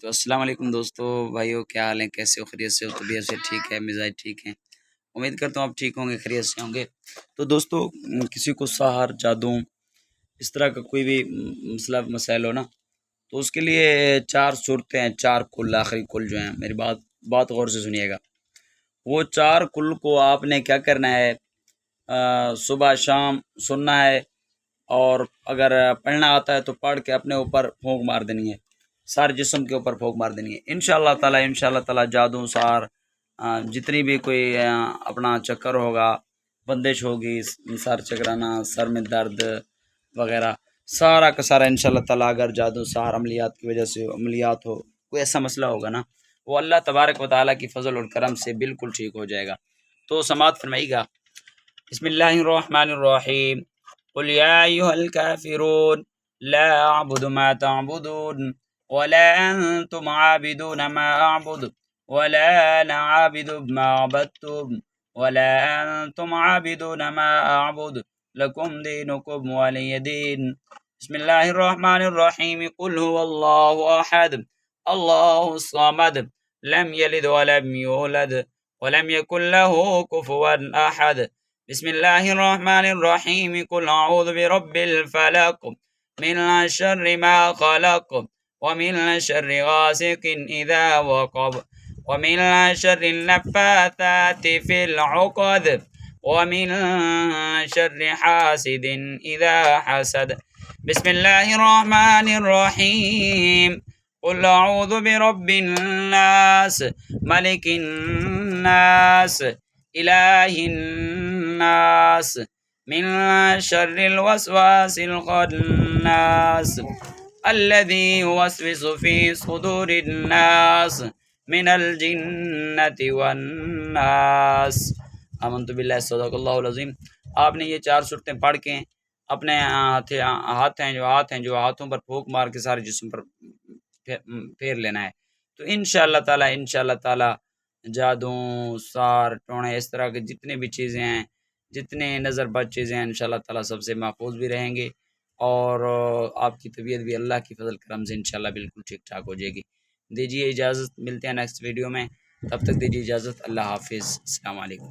تو السلام علیکم دوستو بھائیو، کیا حال ہیں؟ کیسے ہو؟ خیریت سے ہو؟ طبیعت سے ٹھیک ہے؟ مزاج ٹھیک ہے؟ امید کرتا ہوں آپ ٹھیک ہوں گے، خیریت سے ہوں گے۔ تو دوستو، کسی کو سحر، جادو، اس طرح کا کوئی بھی مسائل ہو نا، تو اس کے لیے 4 صورتیں ہیں، 4 کل، آخری کل جو ہیں، میری بات غور سے سنیے گا۔ وہ 4 کل کو آپ نے کیا کرنا ہے، صبح شام سننا ہے، اور اگر پڑھنا آتا ہے تو پڑھ کے اپنے اوپر پھونک مار دینی ہے، سارے جسم کے اوپر پھونک مار دینی ہے۔ انشاءاللہ تعالی جادو، سحر، جتنی بھی کوئی اپنا چکر ہوگا، بندش ہوگی، سر چکرانا، سر میں درد وغیرہ، سارا کا سارا انشاءاللہ تعالی، اگر جادو سحر عملیات کی وجہ سے عملیات ہو، کوئی ایسا مسئلہ ہوگا نا، وہ اللہ تبارک و تعالیٰ کی فضل اور کرم سے بالکل ٹھیک ہو جائے گا۔ تو سماعت فرمائیے گا۔ بسم اللہ الرحمن الرحیم۔ قل یا ایھا الکافرون لا اعبد ما تعبدون ولا انتم عابدون ما اعبد ولا انا عابد ما عبدتم ولا انتم عابدون ما اعبد لکم دینکم ولی دین۔ بسم اللہ الرحمن الرحیم۔ قل هو اللہ احد اللہ الصمد لم یلد ولم یولد ولم یکن له کفوا احد۔ بسم اللہ الرحمن الرحیم۔ قل اعوذ برب الفلق من شر ما خلق ومن شر غاسق اذا وقب ومن شر النفاثات في العقد ومن شر حاسد اذا حسد۔ بسم اللہ الرحمن الرحیم۔ قل اعوذ برب الناس ملک الناس الہ الناس من شر الوسواس الخناس الذي يوسوس في صدور الناس من الجنة والناس۔ آمنت باللہ، صدق اللہ العظیم۔ آپ نے یہ 4 صورتیں پڑھ کے اپنے ہاتھوں پر پھونک مار کے سارے جسم پر پھیر لینا ہے۔ تو انشاءاللہ تعالی جادو، سار، ٹونے، اس طرح کے جتنے بھی چیزیں ہیں، جتنے نظر بد چیزیں ہیں، انشاءاللہ تعالی سب سے محفوظ بھی رہیں گے، اور آپ کی طبیعت بھی اللہ کی فضل کرم سے انشاءاللہ بالکل ٹھیک ٹھاک ہو جائے گی۔ دیجیے اجازت، ملتے ہیں نیکسٹ ویڈیو میں، تب تک دیجیے اجازت، اللہ حافظ، السلام علیکم۔